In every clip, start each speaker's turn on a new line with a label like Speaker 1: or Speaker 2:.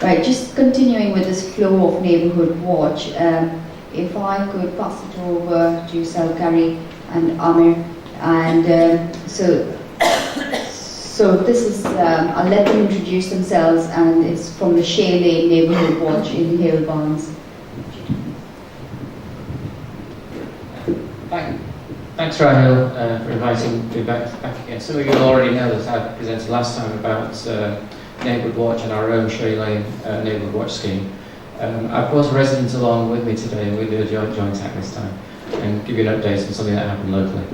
Speaker 1: Right, just continuing with this flow of neighbourhood watch, if I could pass it over to yourself, Gary and Amir, and so this is, I'll let them introduce themselves, and it's from the Shea Lane Neighbourhood Watch in Hale Barnes.
Speaker 2: Thanks, Rahul, for inviting me back again. Some of you already know that I presented last time about Neighbourhood Watch and our own Shea Lane Neighbourhood Watch scheme. I've brought a resident along with me today, and we'll do a joint act this time and give you an update on something that happened locally.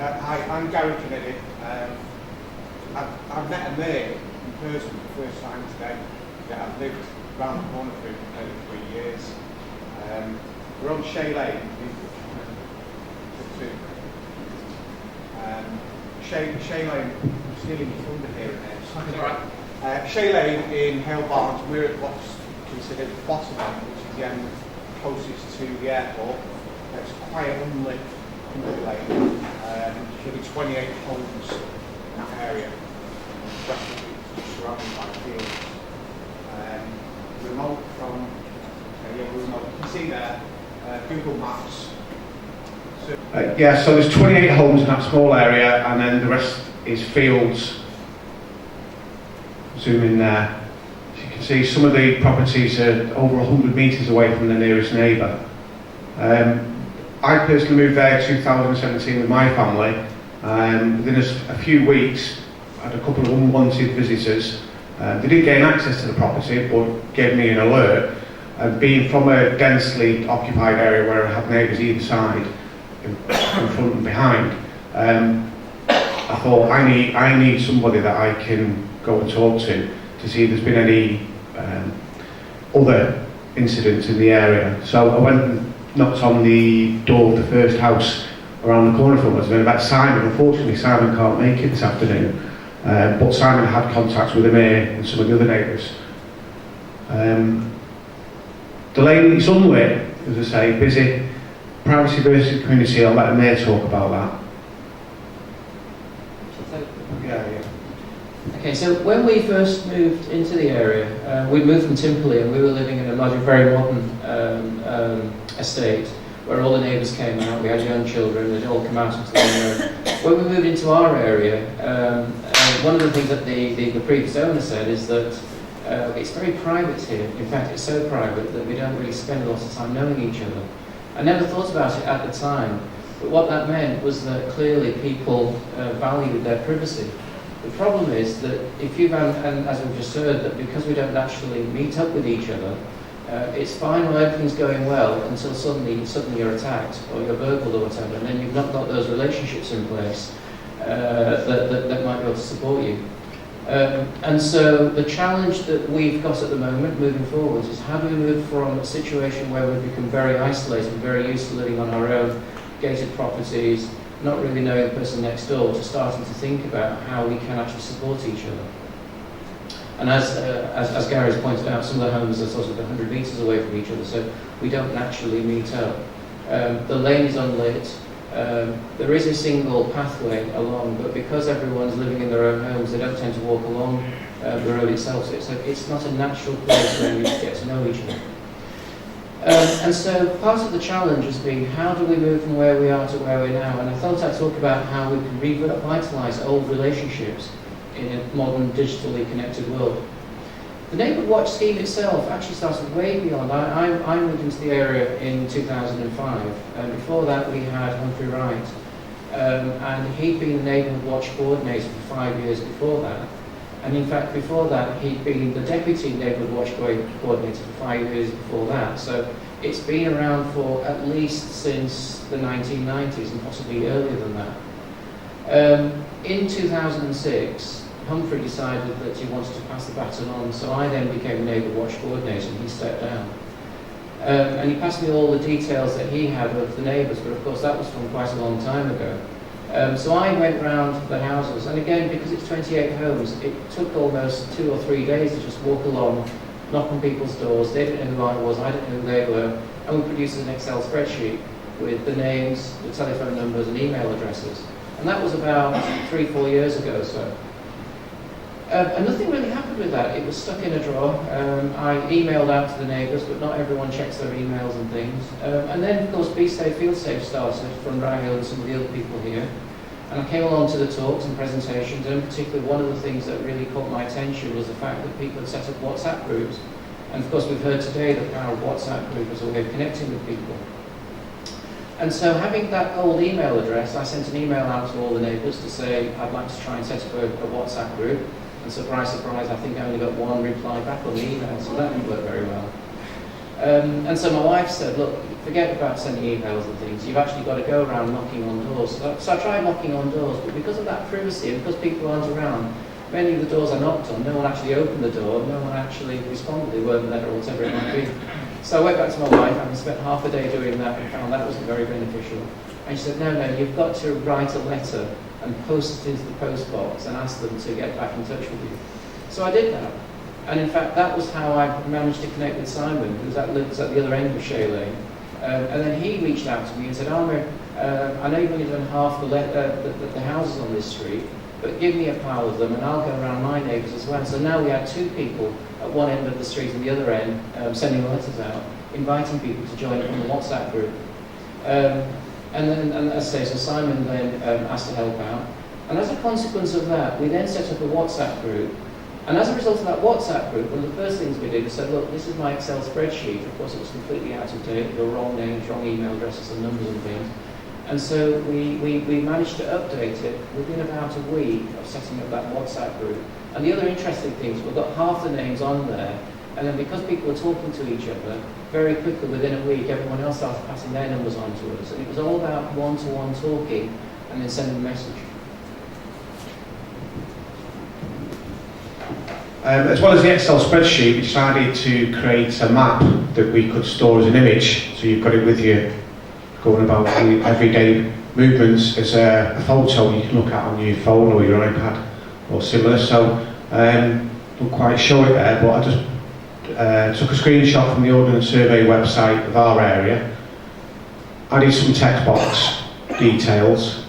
Speaker 3: Hi, I'm Gary Kennedy. I've met Amir in person for the first time today. Yeah, I've lived around the corner for over 3 years. We're on Shea Lane. Shea Lane, stealing your thunder here and there. Shea Lane in Hale Barnes, we're at what's considered the bottom end, which is the end closest to the airport. It's quite unlit country lane. There'll be 28 homes in that area, surrounded by fields. Remote from, remote. You can see there, Google Maps. So there's 28 homes in that small area, and then the rest is fields. Zoom in there. As you can see, some of the properties are over 100 metres away from the nearest neighbour. I personally moved there in 2017 with my family. Within a few weeks, I had a couple of unwanted visitors. They didn't gain access to the property, but gave me an alert. And being from a densely occupied area where I have neighbours either side, in front and behind, I thought I need somebody that I can go and talk to see if there's been any other incidents in the area. So I went and knocked on the door of the first house around the corner from us, and about Simon. Unfortunately, Simon can't make it this afternoon, but Simon had contacts with Amir and some of the other neighbours. The lane is unlit, as I say, busy. Privacy versus community, I'll let Amir talk about that. Yeah.
Speaker 2: Okay, so when we first moved into the area, we moved from Timperley, and we were living in a very modern estate where all the neighbours came out. We had young children, they'd all come out into the road. When we moved into our area, one of the things that the previous owner said is that it's very private here. In fact, it's so private that we don't really spend a lot of time knowing each other. I never thought about it at the time, but what that meant was that clearly people valued their privacy. The problem is that if you've, and as we've just heard, that because we don't naturally meet up with each other, it's fine when everything's going well until suddenly you're attacked or you're burgled or whatever, and then you've not got those relationships in place that might be able to support you. And so the challenge that we've got at the moment moving forwards is how do we move from a situation where we've become very isolated, very used to living on our own, gated properties, not really knowing the person next door, to starting to think about how we can actually support each other. And as Gary's pointed out, some of the homes are sort of 100 metres away from each other, so we don't naturally meet up. The lane is unlit. There is a single pathway along, but because everyone's living in their own homes, they don't tend to walk along the road itself, so it's not a natural place where we get to know each other. And so part of the challenge has been how do we move from where we are to where we're now, and I thought I'd talk about how we can revitalise old relationships in a modern digitally connected world. The Neighbourhood Watch scheme itself actually started way beyond. I moved into the area in 2005, and before that we had Humphrey Wright, and he'd been the Neighbourhood Watch coordinator for 5 years before that, and in fact before that he'd been the deputy Neighbourhood Watch coordinator for 5 years before that, so it's been around for at least since the 1990s and possibly earlier than that. In 2006, Humphrey decided that he wanted to pass the baton on, so I then became a Neighbourhood Watch coordinator and he stepped down. And he passed me all the details that he had of the neighbours, but of course that was from quite a long time ago. So I went round the houses, and again, because it's 28 homes, it took almost 2 or 3 days to just walk along, knock on people's doors. They didn't know who I was, I didn't know who they were, and we produced an Excel spreadsheet with the names, the telephone numbers and email addresses. And that was about 3 or 4 years ago or so. And nothing really happened happened with that? It was stuck in a drawer. I emailed out to the neighbours, but not everyone checks their emails and things. And then, of course, Be Safe, Feel Safe started from Rahil and some of the other people here. And I came along to the talks and presentations, and in particular, one of the things that really caught my attention was the fact that people had set up WhatsApp groups. And of course, we've heard today the power of WhatsApp group as a way of connecting with people. And so having that old email address, I sent an email out to all the neighbours to say I'd like to try and set up a WhatsApp group. And surprise, surprise, I think I only got one reply back on the email, so that didn't work very well. And so my wife said, look, forget about sending emails and things, you've actually got to go around knocking on doors. So I tried knocking on doors, but because of that privacy and because people aren't around, many of the doors I knocked on, no one actually opened the door, no one actually responded, they weren't there or whatever it might be. So I went back to my wife, having spent half a day doing that, and found that wasn't very beneficial. And she said, no, you've got to write a letter and post it into the post box and ask them to get back in touch with you. So I did that. And in fact, that was how I managed to connect with Simon, who lives at the other end of Shea Lane. And then he reached out to me and said, Amir, I know you've only done half the houses on this street, but give me a pile of them and I'll go around my neighbours as well. So now we had 2 people at one end of the street and the other end sending letters out, inviting people to join on the WhatsApp group. And as I say, so Simon then asked to help out. And as a consequence of that, we then set up a WhatsApp group. And as a result of that WhatsApp group, one of the first things we did was say, look, this is my Excel spreadsheet. Of course, it was completely out of date. There were wrong names, wrong email addresses and numbers and things. And so we managed to update it within about a week of setting up that WhatsApp group. And the other interesting thing is we've got half the names on there. And then because people were talking to each other, very quickly within a week, everyone else started passing their numbers on to us. And it was all about one-to-one talking and then sending a message.
Speaker 3: As well as the Excel spreadsheet, we decided to create a map that we could store as an image, so you've got it with you going about the everyday movements as a photo you can look at on your phone or your iPad or similar. So don't quite show it there, but I just took a screenshot from the Ordnance Survey website of our area, added some text box details,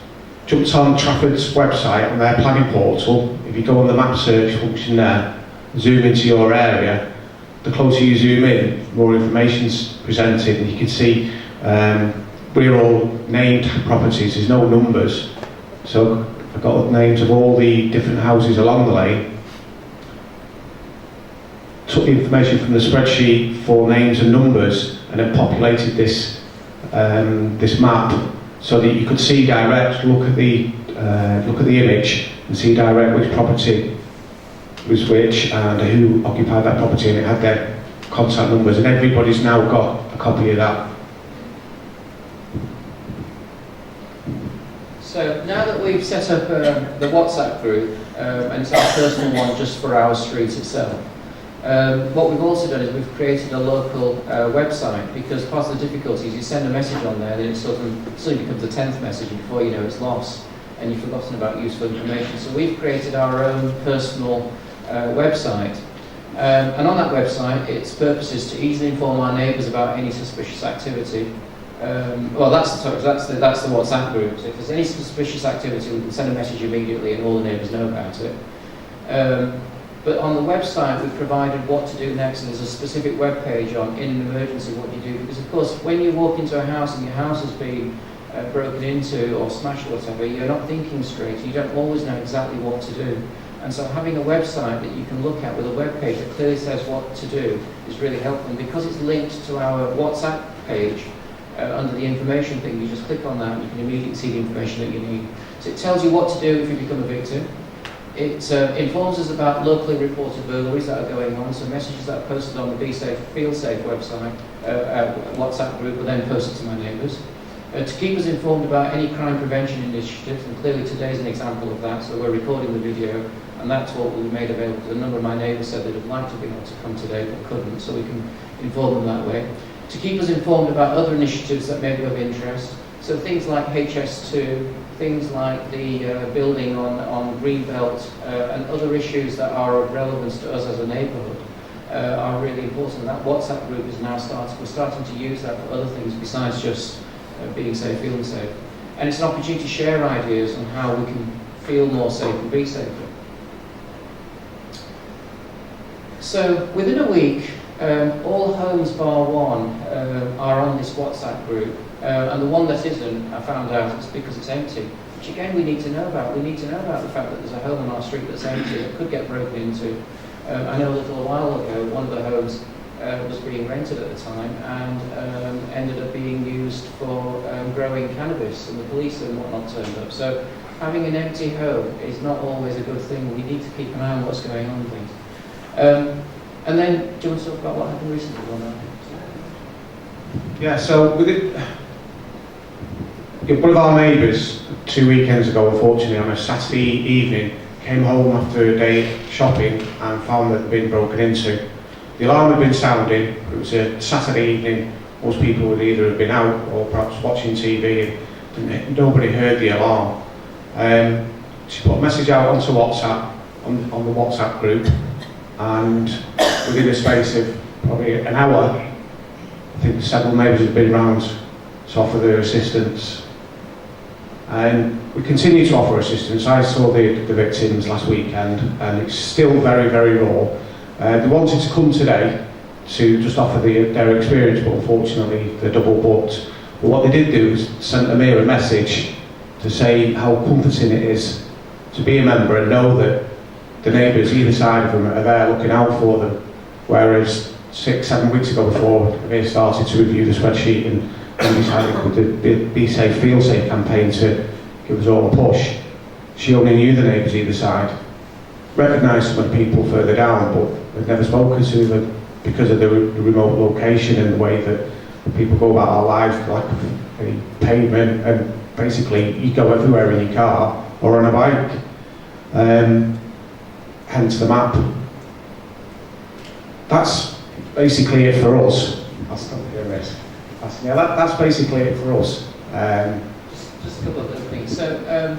Speaker 3: jumped on Trafford's website on their planning portal. If you go on the map search function there, zoom into your area, the closer you zoom in, more information's presented, and you can see we're all named properties, there's no numbers. So I've got names of all the different houses along the lane, took the information from the spreadsheet for names and numbers, and then populated this this map so that you could see direct, look at the image and see direct which property was which and who occupied that property, and it had their contact numbers, and everybody's now got a copy of that.
Speaker 2: So now that we've set up the WhatsApp group, and it's our personal one just for our street itself, what we've also done is we've created a local website, because part of the difficulty is you send a message on there, then it suddenly becomes the 10th message, and before you know it's lost and you've forgotten about useful information. So we've created our own personal website, and on that website its purpose is to easily inform our neighbours about any suspicious activity. Well, that's the WhatsApp group. So if there's any suspicious activity, we can send a message immediately and all the neighbours know about it. But on the website we've provided what to do next, and there's a specific web page on in an emergency what you do, because of course when you walk into a house and your house has been broken into or smashed or whatever, you're not thinking straight, you don't always know exactly what to do. And so having a website that you can look at with a web page that clearly says what to do is really helpful. And because it's linked to our WhatsApp page, under the information thing, you just click on that and you can immediately see the information that you need. So it tells you what to do if you become a victim. It informs us about locally reported burglaries that are going on, so messages that are posted on the Be Safe, Feel Safe website, WhatsApp group, will then post it to my neighbours. To keep us informed about any crime prevention initiatives, and clearly today's an example of that, so we're recording the video, and that talk will be made available to a number of my neighbours said they'd have liked to be able to come today but couldn't, so we can inform them that way. To keep us informed about other initiatives that may be of interest, so things like HS2, things like the building on Greenbelt, and other issues that are of relevance to us as a neighbourhood are really important. That WhatsApp group is now we're starting to use that for other things besides just being safe, feeling safe. And it's an opportunity to share ideas on how we can feel more safe and be safer. So within a week, all homes bar one are on this WhatsApp group, and the one that isn't, I found out it's because it's empty. Which again we need to know about. We need to know about the fact that there's a home on our street that's empty that could get broken into. I know a little while ago one of the homes was being rented at the time and ended up being used for growing cannabis, and the police and whatnot turned up. So having an empty home is not always a good thing. We need to keep an eye on what's going on with things. And then, do you want to talk about what happened recently or not?
Speaker 3: Yeah, so with it, one of our neighbours 2 weekends ago, unfortunately, on a Saturday evening, came home after a day shopping and found that they'd been broken into. The alarm had been sounding. It was a Saturday evening. Most people would either have been out or perhaps watching TV, and nobody heard the alarm. She put a message out onto WhatsApp, on the WhatsApp group, and within a space of probably an hour, I think several neighbours had been round to offer their assistance. And we continue to offer assistance. I saw the victims last weekend, and it's still very, very raw. They wanted to come today to just offer their experience, but unfortunately they're double booked. But what they did do was send Amir a message to say how comforting it is to be a member and know that the neighbours either side of them are there looking out for them. Whereas 6-7 weeks ago, before Amir started to review the spreadsheet and decided with the Be Safe, Feel Safe campaign to give us all a push, she only knew the neighbours either side, recognised some of the people further down, but had never spoken to them because of the remote location and the way that people go about our lives, like any pavement, and basically you go everywhere in your car or on a bike. Hence the map. That's basically it for us. I'll stop here, Miss. That's basically it for us.
Speaker 2: Just a couple of other things. So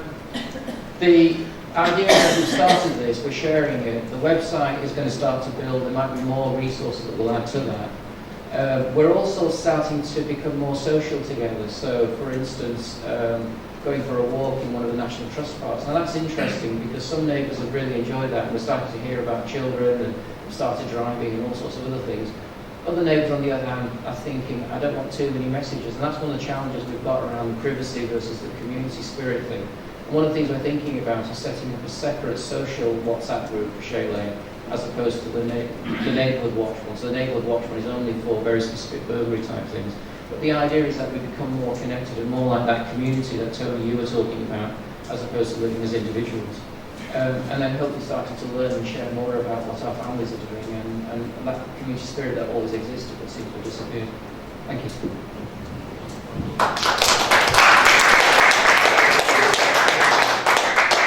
Speaker 2: the idea that we started this, we're sharing it. The website is going to start to build. There might be more resources that will add to that. We're also starting to become more social together. So, for instance, going for a walk in one of the National Trust parks. Now that's interesting because some neighbours have really enjoyed that, and we're starting to hear about children and started driving and all sorts of other things. Other neighbours, on the other hand, are thinking, I don't want too many messages, and that's one of the challenges we've got around the privacy versus the community spirit thing. And one of the things we're thinking about is setting up a separate social WhatsApp group for Shay Lane, as opposed to the neighbourhood watch one. So the neighbourhood watch one is only for very specific burglary type things. But the idea is that we become more connected and more like that community that Tony, you were talking about, as opposed to living as individuals. And then hopefully starting to learn and share more about what our families are doing and that community spirit that always existed but seems to have disappeared. Thank you.